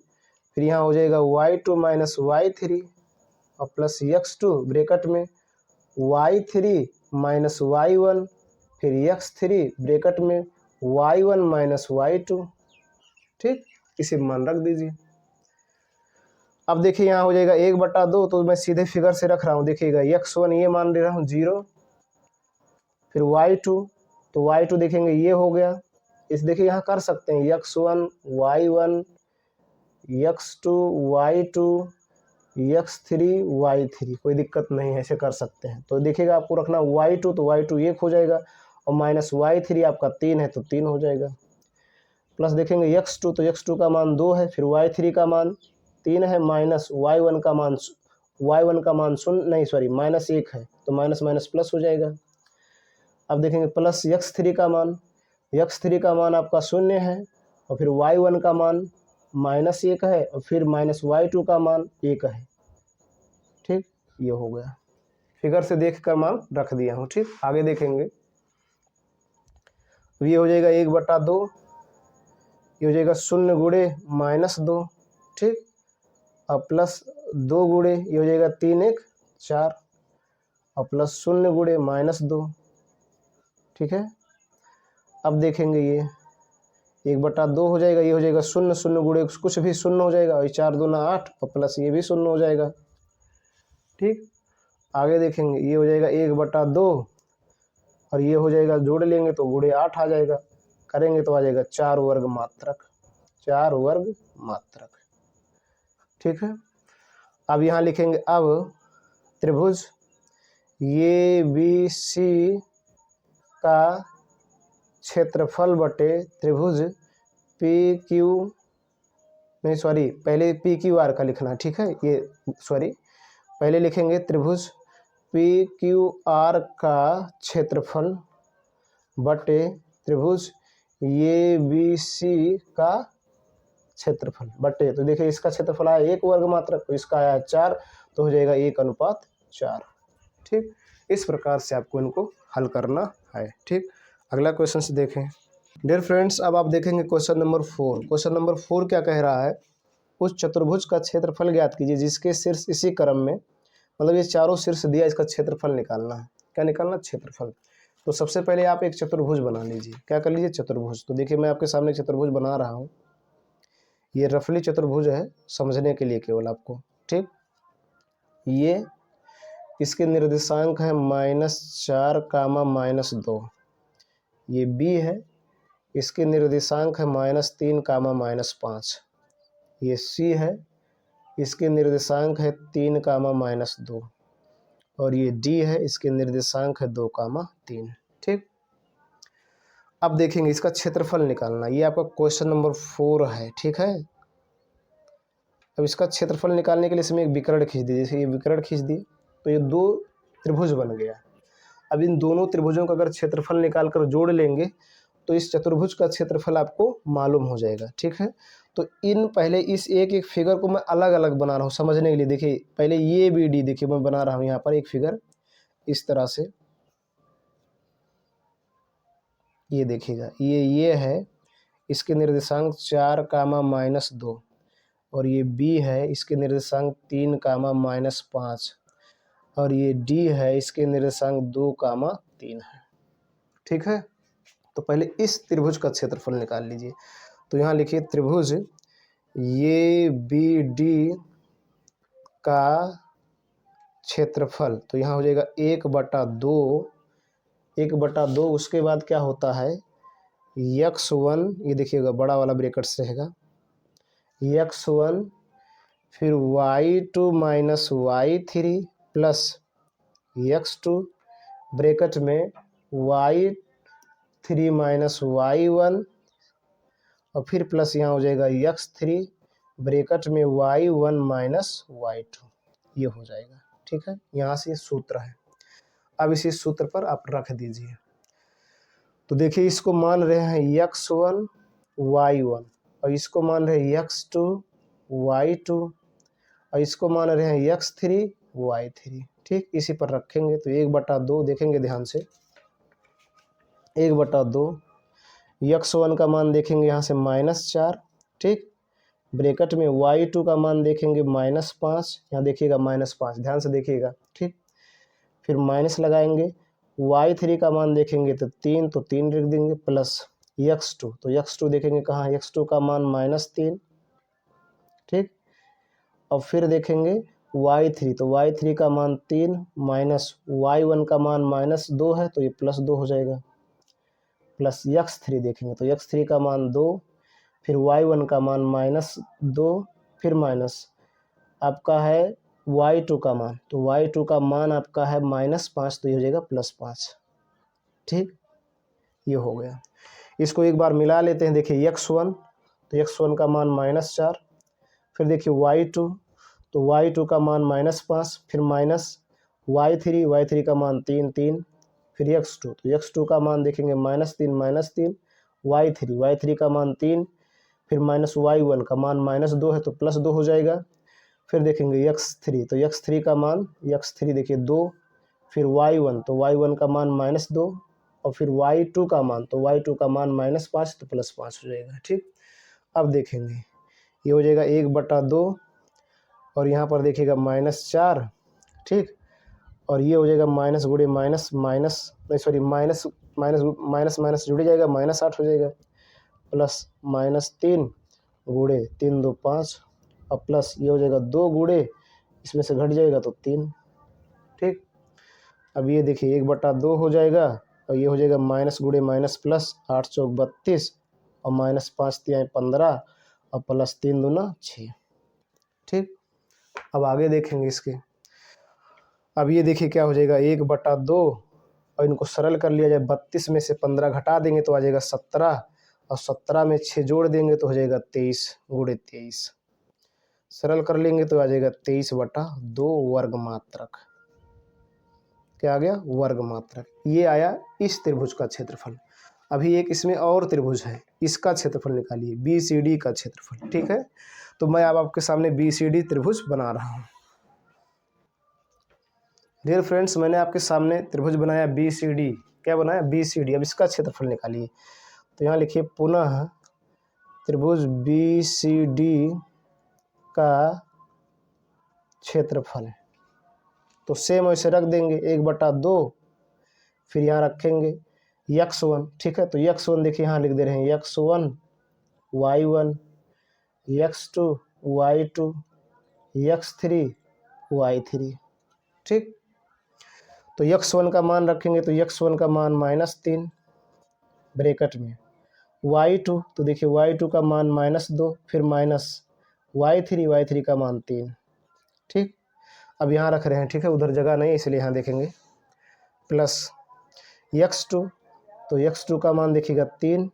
फिर यहाँ हो जाएगा y2 माइनस y3 और प्लस x2 ब्रैकेट में y3 माइनस y1, फिर x3 ब्रैकेट में y1 माइनस y2। ठीक, इसे मान रख दीजिए। अब देखिए यहाँ हो जाएगा 1/2, तो मैं सीधे फिगर से रख रहा हूँ। देखिएगा x1 ये मान ले रहा हूँ 0, फिर y2, तो y2 देखेंगे ये हो गया। इस देखिए यहाँ कर सकते हैं x1 y1 x2 y2 x3 y3, कोई दिक्कत नहीं है, ऐसे कर सकते हैं। तो देखिएगा आपको रखना y2, तो y2 1 हो जाएगा और माइनस y3 आपका 3 है तो 3 हो जाएगा। प्लस देखेंगे x2, तो x2 का मान 2 है, फिर y3 का मान 3 है, माइनस y1 का मान माइनस 1 है, तो माइनस माइनस प्लस हो जाएगा। अब देखेंगे प्लस x3 का मान आपका 0 है, और फिर y1 का मान माइनस 1 है, और फिर माइनस y2 का मान 1 है। ठीक, ये हो गया। फिगर से देखकर मान रख दिया हूँ। ठीक, आगे देखेंगे। ये हो जाएगा 1/2, ये हो जाएगा 0 गुणे -2। ठीक, और प्लस 2 गुणे ये हो जाएगा 3 1 4, और प्लस 0 गुणे -2। ठीक है, अब देखेंगे ये 1/2 हो जाएगा, ये हो जाएगा 0 0 गुणे कुछ भी 0 हो जाएगा, और 4 दूना 8, और प्लस ये भी 0 हो जाएगा। ठीक, आगे देखेंगे ये हो जाएगा 1/2, और ये हो जाएगा जोड़ लेंगे तो गुणे 8 आ जाएगा, करेंगे तो आ जाएगा 4 वर्ग मात्रक। 4 वर्ग मात्रक। ठीक है, अब यहाँ लिखेंगे अब त्रिभुज ये बी सी का क्षेत्रफल बटे त्रिभुज पी क्यू, नहीं सॉरी, पहले पी क्यू आर का लिखना है। ठीक है, ये सॉरी, पहले लिखेंगे त्रिभुज पी क्यू आर का क्षेत्रफल बटे त्रिभुज ये बी सी का क्षेत्रफल बटे, तो देखिए इसका क्षेत्रफल आया 1 वर्ग मात्रक, तो इसका आया 4, तो हो जाएगा 1/4। ठीक, इस प्रकार से आपको इनको हल करना है। ठीक, अगला क्वेश्चन से देखें। डियर फ्रेंड्स, अब आप देखेंगे क्वेश्चन नंबर 4। क्वेश्चन नंबर 4 क्या कह रहा है? उस चतुर्भुज का क्षेत्रफल ज्ञात कीजिए जिसके शीर्ष इसी क्रम में, मतलब ये चारों शीर्ष दिया, इसका क्षेत्रफल निकालना है। क्या निकालना? क्षेत्रफल। तो सबसे पहले आप एक चतुर्भुज बना लीजिए। क्या कर लीजिए? चतुर्भुज। तो देखिए मैं आपके सामने चतुर्भुज बना रहा हूँ। ये रफली चतुर्भुज है, समझने के लिए केवल आपको। ठीक, ये इसके निर्देशांक है -4, -2। ये बी है, इसके निर्देशांक है -3, -5। ये सी है, इसके निर्देशांक है 3, -2। और ये डी है, इसके निर्देशांक है 2, 3। ठीक, अब देखेंगे इसका क्षेत्रफल निकालना। ये आपका क्वेश्चन नंबर 4 है। ठीक है, अब इसका क्षेत्रफल निकालने के लिए इसमें एक विकर्ण खींच दीजिए। जैसे ये विकर्ण खींच दिए तो ये 2 त्रिभुज बन गया। अब इन दोनों त्रिभुजों का अगर क्षेत्रफल निकाल कर जोड़ लेंगे तो इस चतुर्भुज का क्षेत्रफल आपको मालूम हो जाएगा। ठीक है, तो इन पहले इस एक एक फिगर को मैं अलग अलग बना रहा हूँ समझने के लिए। देखिए पहले ये बी डी, देखिए मैं बना रहा हूँ यहाँ पर एक फिगर इस तरह से। ये देखिएगा, ये है, इसके निर्देशांक 4, -2, और ये बी है, इसके निर्देशांक 3, -5, और ये डी है, इसके निर्देशांक 2, 3 है। ठीक है, तो पहले इस त्रिभुज का क्षेत्रफल निकाल लीजिए। तो यहाँ लिखिए त्रिभुज ये बी डी का क्षेत्रफल, तो यहाँ हो जाएगा 1/2, 1/2। उसके बाद क्या होता है x1, ये देखिएगा बड़ा वाला ब्रैकेट्स रहेगा, x1, फिर y2 minus y3 plus x2 bracket में y3 माइनस y1 और फिर प्लस यहाँ हो जाएगा x3 ब्रैकेट में y1 माइनस y2, ये हो जाएगा। ठीक है, यहाँ से सूत्र है। अब इसी सूत्र पर आप रख दीजिए। तो देखिए इसको मान रहे हैं x1 y1 और इसको मान रहे हैं x2 y2 और इसको मान रहे हैं x3 y3। ठीक, इसी पर रखेंगे तो 1/2 देखेंगे ध्यान से, 1/2 x1 का मान देखेंगे यहाँ से -4। ठीक, ब्रैकेट में y2 का मान देखेंगे -5, यहाँ देखिएगा -5, ध्यान से देखिएगा। ठीक, फिर माइनस लगाएंगे, y3 का मान देखेंगे तो 3, तो 3 लिख देंगे, प्लस x2, तो x2 देखेंगे कहाँ, x2 का मान -3। ठीक, और फिर देखेंगे y3, तो y3 का मान 3 माइनस y1 का मान -2 है तो ये +2 हो जाएगा, प्लस x3 देखेंगे तो x3 का मान 2, फिर y1 का मान -2, फिर माइनस आपका है y2 का मान, तो y2 का मान आपका है -5 तो ये हो जाएगा +5। ठीक, ये हो गया। इसको एक बार मिला लेते हैं। देखिए x1, तो x1 का मान -4, फिर देखिए y2, तो y2 का मान -5, फिर माइनस y3 का मान 3, फिर x2, तो x2 का मान देखेंगे -3, y3 का मान 3, फिर माइनस y1 का मान -2 है तो +2 हो जाएगा। फिर देखेंगे x3, तो x3 का मान, x3 देखिए 2, फिर y1, तो y1 का मान -2 और फिर y2 का मान, तो y2 का मान -5 तो +5 हो जाएगा। ठीक, अब देखेंगे ये हो जाएगा 1/2 और यहाँ पर देखिएगा -4। ठीक, और ये हो जाएगा माइनस गुणे माइनस, माइनस माइनस जुड़ जाएगा, -8 हो जाएगा, प्लस -3 गुणे 3 2 5 और प्लस ये हो जाएगा 2 गुणे, इसमें से घट जाएगा तो 3। ठीक, अब ये देखिए 1/2 हो जाएगा और ये हो जाएगा माइनस गुणे माइनस प्लस, 8 चौक 32 और -5 तिहाई 15 और प्लस 3 दूना 6। ठीक, अब आगे देखेंगे इसके। अब ये देखिए क्या हो जाएगा 1/2 और इनको सरल कर लिया जाए, 32 में से 15 घटा देंगे तो आ जाएगा 17 और 17 में 6 जोड़ देंगे तो हो जाएगा 23 गुणे 23। सरल कर लेंगे तो आ जाएगा 23/2 वर्ग मात्रक। क्या आ गया, वर्ग मात्रक। ये आया इस त्रिभुज का क्षेत्रफल। अभी एक इसमें और त्रिभुज है, इसका क्षेत्रफल निकालिए, BCD का क्षेत्रफल। ठीक है, तो मैं अब आपके सामने BCD त्रिभुज बना रहा हूँ। डियर फ्रेंड्स, मैंने आपके सामने त्रिभुज बनाया BCD। क्या बनाया, BCD। अब इसका क्षेत्रफल निकालिए। तो यहाँ लिखिए पुनः त्रिभुज BCD का क्षेत्रफल। तो सेम वैसे रख देंगे 1/2, फिर यहाँ रखेंगे x1। ठीक है, तो x1 देखिए यहाँ लिख दे रहे हैं x1 y1, x2 y2, x3 y3। ठीक, तो x1 का मान रखेंगे तो x1 का मान -3 ब्रैकेट में, y2, तो देखिए y2 का मान -2, फिर माइनस y3 का मान 3। ठीक, अब यहाँ रख रहे हैं। ठीक है, उधर जगह नहीं इसलिए यहाँ देखेंगे, प्लस x2, तो x2 का मान देखिएगा 3,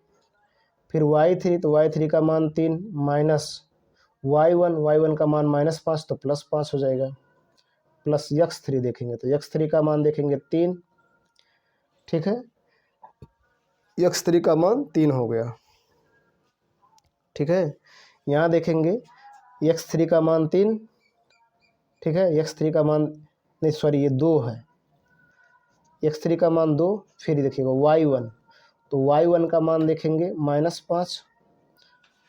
फिर y3, तो y3 का मान 3 माइनस y1 का मान -5 तो +5 हो जाएगा, प्लस x3 देखेंगे तो x3 का मान देखेंगे 3। ठीक है, x3 का मान 3 हो गया। ठीक है, यहाँ देखेंगे x3 का मान 3। ठीक है, x3 का मान नहीं, सॉरी ये 2 है, x3 का मान 2। फिर देखिएगा y1, तो y1 का मान देखेंगे -5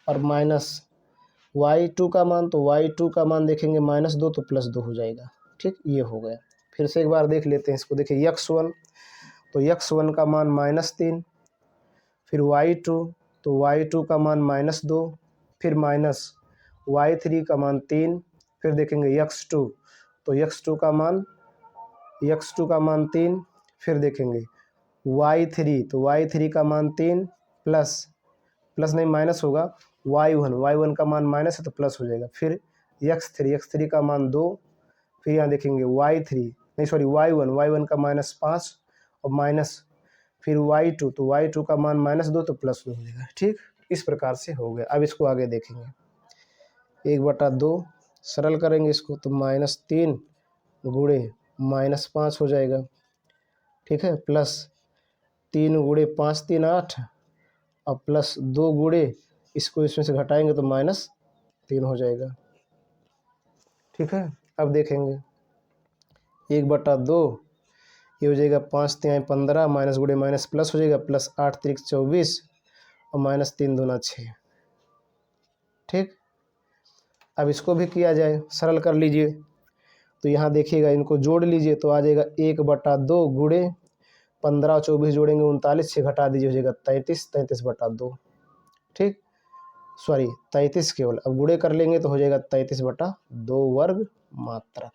और माइनस y2 का मान, तो y2 का मान देखेंगे -2 तो +2 हो जाएगा। ठीक, ये हो गया। फिर से एक बार देख लेते हैं इसको। देखिए x1, तो x1 का मान -3, फिर y2, तो y2 का मान -2, फिर माइनस y3 का मान 3, फिर देखेंगे x2, तो x2 का मान 3, फिर देखेंगे y3, तो y3 का मान 3 प्लस नहीं माइनस होगा, y1 का मान माइनस है तो प्लस हो जाएगा, फिर x3 का मान 2, फिर यहाँ देखेंगे y1 का -5 और माइनस फिर y2, तो y2 का मान -2 तो +2 हो जाएगा। ठीक, इस प्रकार से हो गया। अब इसको आगे देखेंगे। 1/2 सरल करेंगे इसको तो -3 गुणे -5 हो जाएगा। ठीक है, प्लस 3 गुणे 5 3 8 और प्लस 2 गुणे इसको इसमें से घटाएंगे तो -3 हो जाएगा। ठीक है, अब देखेंगे 1/2 ये हो जाएगा 5 3 15 माइनस गुणे माइनस प्लस हो जाएगा, प्लस 8 3 24 और -3 दूना 6। ठीक, अब इसको भी किया जाए, सरल कर लीजिए। तो यहाँ देखिएगा, इनको जोड़ लीजिए तो आ जाएगा 1/2 गुणे 15 और 24 जोड़ेंगे 39, 6 घटा दीजिए हो जाएगा 33, 33/2। ठीक, सॉरी 33 केवल, अब गुणे कर लेंगे तो हो जाएगा 33/2 वर्ग मात्रक।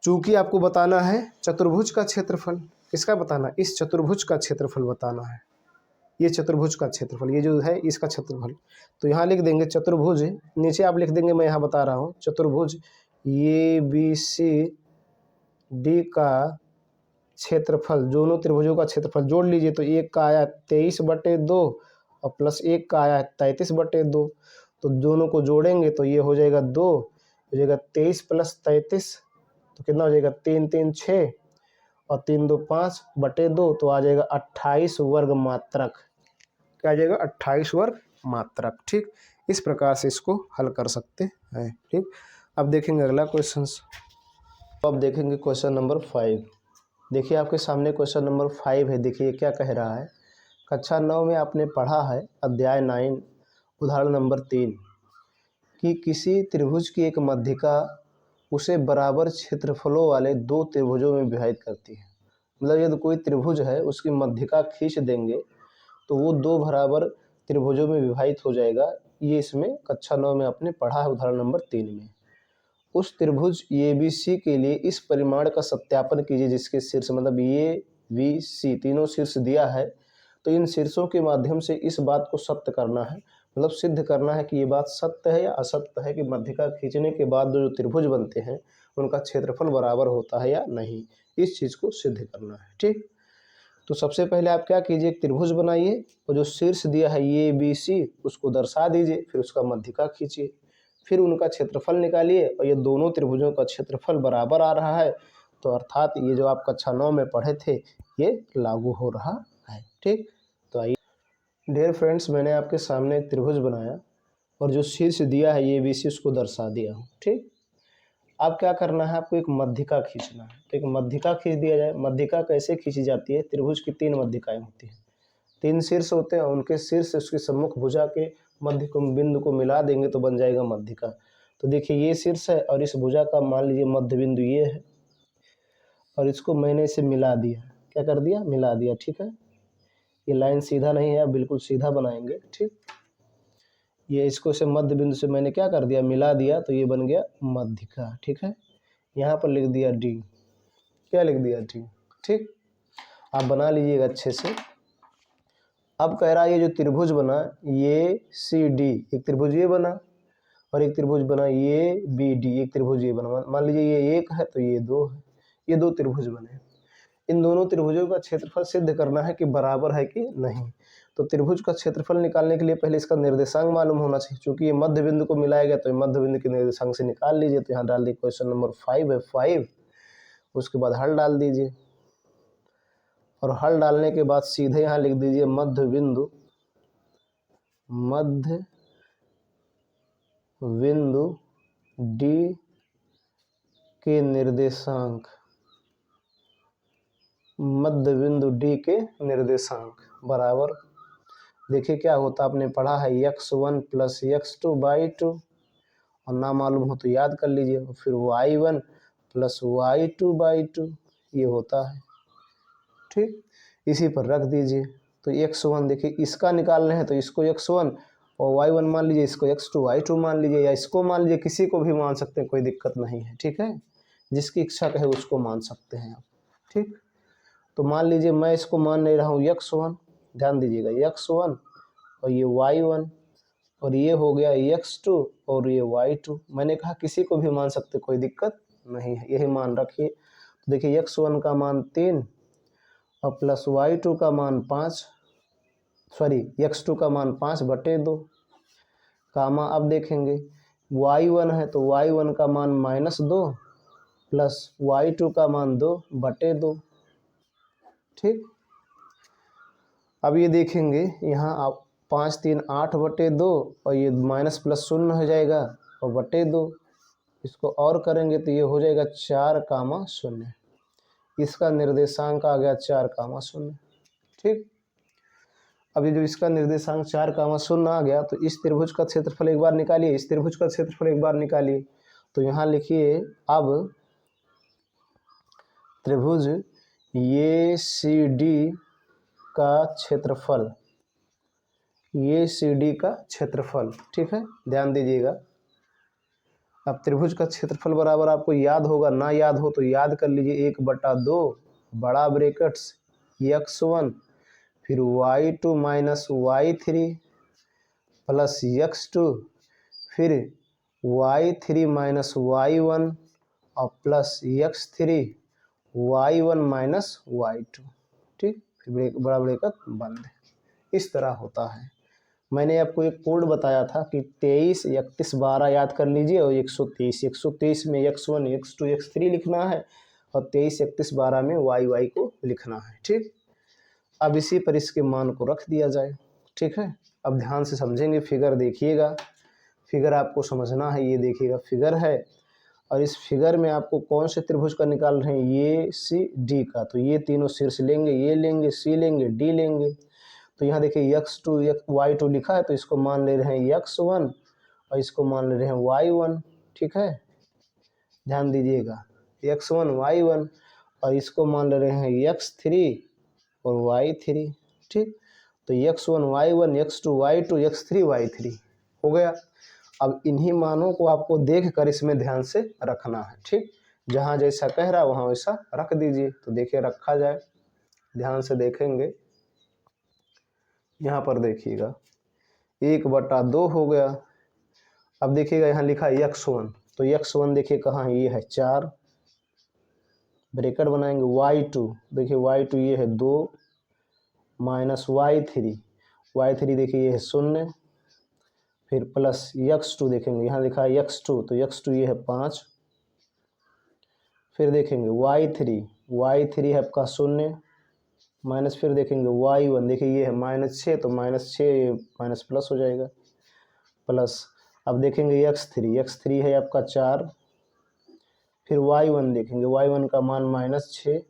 चूंकि आपको बताना है चतुर्भुज का क्षेत्रफल, किसका बताना, इस चतुर्भुज का क्षेत्रफल बताना है। ये चतुर्भुज का क्षेत्रफल, ये जो है इसका क्षेत्रफल, तो यहाँ लिख देंगे चतुर्भुज, नीचे आप लिख देंगे, मैं यहाँ बता रहा हूँ चतुर्भुज ABCD का क्षेत्रफल, दोनों त्रिभुजों का क्षेत्रफल जोड़ लीजिए तो एक का आया 23/2 और प्लस एक का आया 33/2, तो दोनों को जोड़ेंगे तो ये हो जाएगा 2, हो जाएगा 23 + 33, तो कितना हो जाएगा 3 3 6 और 3 2 5/2, तो आ जाएगा 28 वर्ग मात्रक। क्या आ जाएगा, 28 वर्ग मात्रक। ठीक, इस प्रकार से इसको हल कर सकते हैं। ठीक, अब देखेंगे अगला क्वेश्चन। अब देखेंगे क्वेश्चन नंबर 5। देखिए आपके सामने क्वेश्चन नंबर 5 है। देखिए क्या कह रहा है, कक्षा 9 में आपने पढ़ा है अध्याय 9 उदाहरण नंबर 3 कि किसी त्रिभुज की एक मध्यिका उसे बराबर क्षेत्रफलों वाले दो त्रिभुजों में विभाजित करती है। मतलब यदि कोई त्रिभुज है उसकी मध्यिका खींच देंगे तो वो दो बराबर त्रिभुजों में विभाजित हो जाएगा। ये इसमें कक्षा 9 में आपने पढ़ा है उदाहरण नंबर 3 में। उस त्रिभुज ABC के लिए इस परिमाण का सत्यापन कीजिए जिसके शीर्ष, मतलब ABC तीनों शीर्ष दिया है, तो इन शीर्षों के माध्यम से इस बात को सत्य करना है, मतलब सिद्ध करना है कि ये बात सत्य है या असत्य है कि मध्यिका खींचने के बाद जो त्रिभुज बनते हैं उनका क्षेत्रफल बराबर होता है या नहीं। इस चीज़ को सिद्ध करना है। ठीक, तो सबसे पहले आप क्या कीजिए, एक त्रिभुज बनाइए और जो शीर्ष दिया है ABC उसको दर्शा दीजिए, फिर उसका मध्यिका खींचिए, फिर उनका क्षेत्रफल निकालिए और ये दोनों त्रिभुजों का क्षेत्रफल बराबर आ रहा है, तो अर्थात ये जो आप कक्षा 9 में पढ़े थे ये लागू हो रहा है। ठीक, तो आइए डियर फ्रेंड्स, मैंने आपके सामने एक त्रिभुज बनाया और जो शीर्ष दिया है ABC उसको दर्शा दिया हूँ। ठीक, अब क्या करना है, आपको एक मध्यिका खींचना है, तो एक मध्यिका खींच दिया जाए। मध्यिका कैसे खींची जाती है, त्रिभुज की 3 मध्यिकाएं होती हैं, 3 शीर्ष होते हैं, उनके शीर्ष उसकी सम्मुख भुजा के मध्य को बिंदु को मिला देंगे तो बन जाएगा मध्यिका। तो देखिए ये शीर्ष है और इस भुजा का मान लीजिए मध्य बिंदु ये है और इसको मैंने इसे मिला दिया। क्या कर दिया, मिला दिया। ठीक है, ये लाइन सीधा नहीं है, बिल्कुल सीधा बनाएंगे। ठीक, ये इसको से मध्य बिंदु से मैंने क्या कर दिया, मिला दिया, तो ये बन गया मध्यिका। ठीक है, यहाँ पर लिख दिया D। क्या लिख दिया, D। ठीक, आप बना लीजिएगा अच्छे से। अब कह रहा है ये जो त्रिभुज बना ये CD, एक त्रिभुज ये बना और एक त्रिभुज बना ये BD, एक त्रिभुज ये बना। मान लीजिए ये 1 है तो ये 2 है, ये 2 त्रिभुज बने। इन दोनों त्रिभुजों का क्षेत्रफल सिद्ध करना है कि बराबर है कि नहीं। तो त्रिभुज का क्षेत्रफल निकालने के लिए पहले इसका निर्देशांक मालूम होना चाहिए। चूंकि ये मध्य बिंदु को मिलाया गया तो मध्य बिंदु के निर्देशांक से निकाल लीजिए। तो यहाँ डाल दिए क्वेश्चन नंबर 5 है 5, उसके बाद हल डाल दीजिए और हल डालने के बाद सीधे यहाँ लिख दीजिए मध्य बिंदु D के निर्देशांक, मध्य बिंदु D के निर्देशांक बराबर, देखिए क्या होता आपने पढ़ा है x1 + x2/2 और ना मालूम हो तो याद कर लीजिए, फिर y1 + y2/2 ये होता है। ठीक, इसी पर रख दीजिए। तो x1 देखिए इसका निकालना है तो इसको x1 और y1 मान लीजिए, इसको x2 y2 मान लीजिए, या इसको मान लीजिए, किसी को भी मान सकते हैं, कोई दिक्कत नहीं है। ठीक है, जिसकी इच्छा कहे उसको मान सकते हैं आप। ठीक, तो मान लीजिए मैं इसको मान नहीं रहा हूँ x1, ध्यान दीजिएगा x1 और ये y1 और ये हो गया x2 और ये y2। मैंने कहा किसी को भी मान सकते, कोई दिक्कत नहीं है, यही मान रखिए। देखिए x1 का मान 3 और प्लस y2 का मान 5, सॉरी x2 का मान 5/2 कामा। अब देखेंगे y1 है तो y1 का मान -2 प्लस y2 का मान 2/2। ठीक, अब ये देखेंगे यहाँ आप 5 3 8/2 और ये माइनस प्लस शून्य हो जाएगा और /2, इसको और करेंगे तो ये हो जाएगा 4,0। इसका निर्देशांक आ गया 4,0। ठीक, अभी जब इसका निर्देशांक 4,0 आ गया तो इस त्रिभुज का क्षेत्रफल एक बार निकालिए, इस त्रिभुज का क्षेत्रफल एक बार निकालिए। तो यहाँ लिखिए अब त्रिभुज ACD का क्षेत्रफल, ACD का क्षेत्रफल। ठीक है, ध्यान दीजिएगा। अब त्रिभुज का क्षेत्रफल बराबर आपको याद होगा, ना याद हो तो याद कर लीजिए 1/2 बड़ा ब्रैकेट्स x1 फिर y2 minus y3 plus x2 फिर y3 माइनस y1 और plus x3 y1 minus y2। ठीक, फिर बड़ा ब्रैकेट बंद। इस तरह होता है। मैंने आपको एक कोड बताया था कि 23 31 12 याद कर लीजिए और 123 में x1 x2 x3 लिखना है और 23 31 12 में y को लिखना है। ठीक, अब इसी पर इसके मान को रख दिया जाए। ठीक है, अब ध्यान से समझेंगे, फिगर देखिएगा, फिगर आपको समझना है। ये देखिएगा फिगर है और इस फिगर में आपको कौन से त्रिभुज का निकाल रहे हैं, ये ACD का। तो ये तीनों शीर्ष लेंगे, ये लेंगे, C लेंगे, D लेंगे। तो यहाँ देखिए x2 y2 लिखा है तो इसको मान ले रहे हैं x1 और इसको मान ले रहे हैं y1। ठीक है, ध्यान दीजिएगा x1 y1 और इसको मान ले रहे हैं x3 और y3। ठीक, तो x1 y1 x2 y2 x3 y3 हो गया। अब इन्हीं मानों को आपको देख कर इसमें ध्यान से रखना है। ठीक, जहाँ जैसा कह रहा है वहाँ वैसा रख दीजिए। तो देखिए रखा जाए, ध्यान से देखेंगे। यहाँ पर देखिएगा 1/2 हो गया। अब देखिएगा यहाँ लिखा है x1, तो x1 देखिए कहाँ है, ये है 4, ब्रैकेट बनाएंगे। y2 देखिए y2 ये है 2 माइनस y3 देखिए ये है 0 फिर प्लस x2 देखेंगे, यहाँ लिखा है x2 तो x2 ये है 5। फिर देखेंगे y3 है आपका 0 माइनस, फिर देखेंगे y1 देखिए ये है -6 तो -6 माइनस प्लस हो जाएगा प्लस। अब देखेंगे x3 है आपका 4, फिर y1 देखेंगे, y1 का मान -6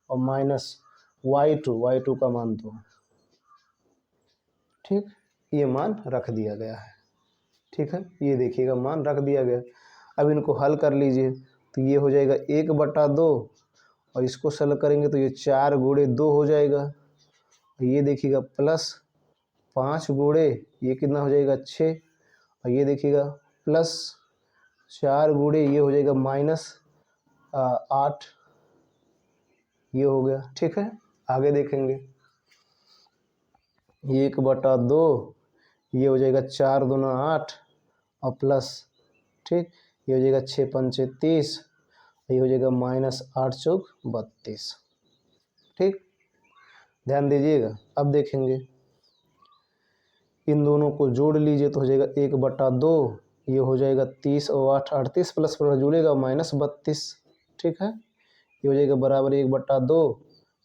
और माइनस y2 का मान 2। ठीक, ये मान रख दिया गया है। ठीक है, ये देखिएगा मान रख दिया गया। अब इनको हल कर लीजिए तो ये हो जाएगा 1/2 और इसको सरल करेंगे तो ये 4 गुणे 2 हो जाएगा। ये देखिएगा प्लस 5 गुणे ये कितना हो जाएगा 6 और ये देखिएगा प्लस 4 गुणे ये हो जाएगा -8, ये हो गया। ठीक है, आगे देखेंगे 1/2 ये हो जाएगा 4 दूना 8 और प्लस। ठीक, ये हो जाएगा 6 पंचे 30, ये हो जाएगा -8 चौक 32। ठीक, ध्यान दीजिएगा। अब देखेंगे इन दोनों को जोड़ लीजिए तो हो जाएगा 1/2 ये हो जाएगा 30 और 8 38 प्लस जुड़ेगा -32। ठीक है, ये हो जाएगा बराबर 1/2,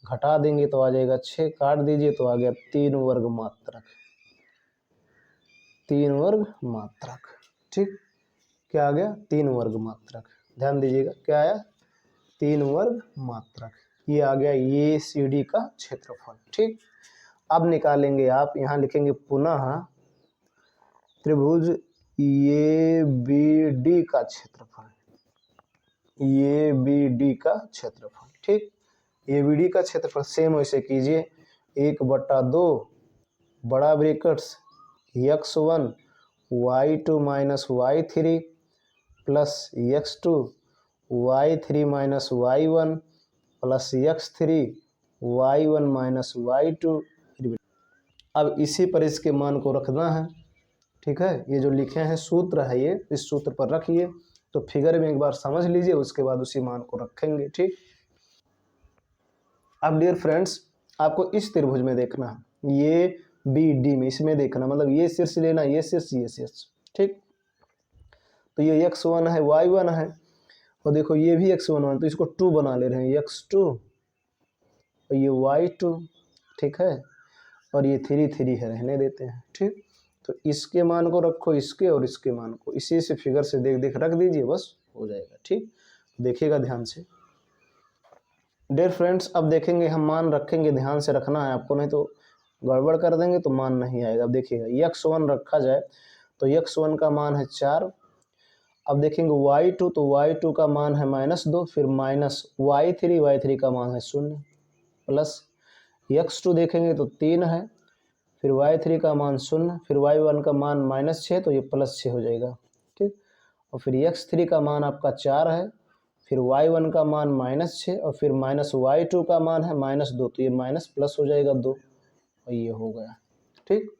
घटा देंगे तो आ जाएगा 6, काट दीजिए तो आ गया 3 वर्ग मात्रक, 3 वर्ग मात्रक। ठीक, क्या आ गया 3 वर्ग मात्रक। ध्यान दीजिएगा क्या आया 3 वर्ग मात्रक। ये आ गया ACD का क्षेत्रफल। ठीक, अब निकालेंगे आप, यहाँ लिखेंगे पुनः त्रिभुज ABD का क्षेत्रफल, ABD का क्षेत्रफल। ठीक, ABD का क्षेत्रफल सेम वैसे कीजिए 1/2 बड़ा brackets x1 y2 minus y3 plus x2 y3 minus y1 plus x3 y1 minus y2। अब इसी पर इसके मान को रखना है। ठीक है, ये जो लिखे हैं सूत्र है ये, इस सूत्र पर रखिए। तो फिगर में एक बार समझ लीजिए, उसके बाद उसी मान को रखेंगे। ठीक, अब डियर फ्रेंड्स आपको इस त्रिभुज में देखना है, ये बी डी में, इसमें देखना, मतलब ये शीर्ष लेना, ये शीर्ष, ये शीर्ष, ठीक। तो ये x1 है, y1 है, और देखो ये भी x1 तो इसको 2 बना ले रहे हैं, x2 और ये y2, ठीक है, और ये 3 3 है, रहने देते हैं, ठीक। तो इसके मान को रखो, इसके और इसके मान को इसी से फिगर से देख देख रख दीजिए, बस हो जाएगा, ठीक। देखिएगा ध्यान से डियर फ्रेंड्स। अब देखेंगे हम, मान रखेंगे, ध्यान से रखना है आपको, नहीं तो गड़बड़ कर देंगे तो मान नहीं आएगा। अब देखिएगा x1 रखा जाए तो x1 का मान है 4। अब देखेंगे y2, तो y2 का मान है -2, फिर माइनस y3 का मान है 0, प्लस x2 देखेंगे तो 3 है, फिर y3 का मान 0, फिर y1 का मान -6, तो ये +6 हो जाएगा, ठीक। और फिर x3 का मान आपका 4 है, फिर y1 का मान -6, और फिर -y2 का मान है -2, तो ये माइनस प्लस हो जाएगा 2, और ये हो गया, ठीक।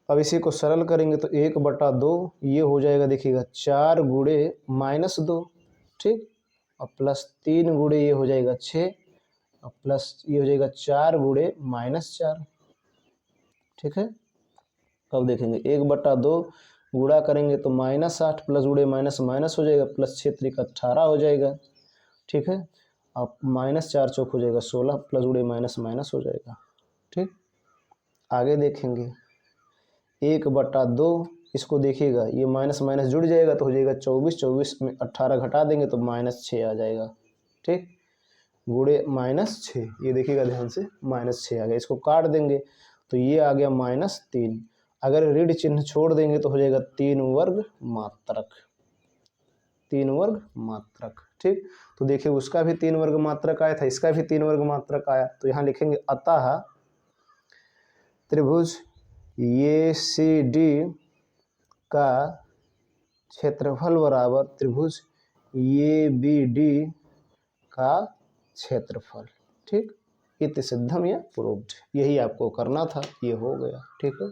अब इसी को सरल करेंगे तो 1/2 ये हो जाएगा, देखिएगा 4 गुणे -2, ठीक, और प्लस 3 गुणे ये हो जाएगा 6, और प्लस ये हो जाएगा 4 गुणे -4, ठीक है। अब देखेंगे 1/2 गुणा करेंगे तो -8, प्लस गुणे माइनस माइनस हो जाएगा, प्लस 6 3 18 हो जाएगा, ठीक है। अब -4 चौक हो जाएगा 16, प्लस गुणे माइनस माइनस हो जाएगा, ठीक। आगे देखेंगे 1/2, इसको देखिएगा, ये माइनस माइनस जुड़ जाएगा तो हो जाएगा 24, 24 में 18 घटा देंगे तो -6 आ जाएगा, ठीक, गुणे -6, ये देखिएगा ध्यान से, -6 आ गया। इसको काट देंगे तो ये आ गया -3, अगर ऋण चिन्ह छोड़ देंगे तो हो जाएगा 3 वर्ग मात्रक, 3 वर्ग मात्रक, ठीक। तो देखिए उसका भी 3 वर्ग मात्रक आया था, इसका भी 3 वर्ग मात्रक आया, तो यहाँ लिखेंगे अतः त्रिभुज ये सी डी का क्षेत्रफल बराबर त्रिभुज ये बी डी का क्षेत्रफल, ठीक। इति सिद्धम या प्रूव्ड, यही आपको करना था, ये हो गया, ठीक है।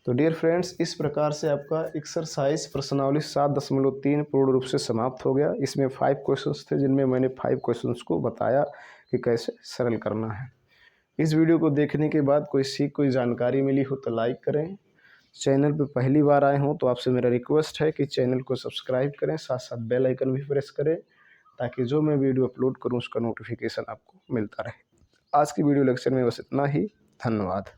तो डियर फ्रेंड्स इस प्रकार से आपका एक्सरसाइज प्रश्नावली 7.3 पूर्ण रूप से समाप्त हो गया। इसमें 5 क्वेश्चंस थे, जिनमें मैंने 5 क्वेश्चंस को बताया कि कैसे सरल करना है। इस वीडियो को देखने के बाद कोई जानकारी मिली हो तो लाइक करें। चैनल पर पहली बार आए हों तो आपसे मेरा रिक्वेस्ट है कि चैनल को सब्सक्राइब करें, साथ साथ बेल आइकन भी प्रेस करें, ताकि जो मैं वीडियो अपलोड करूं उसका नोटिफिकेशन आपको मिलता रहे। आज की वीडियो लेक्चर में बस इतना ही। धन्यवाद।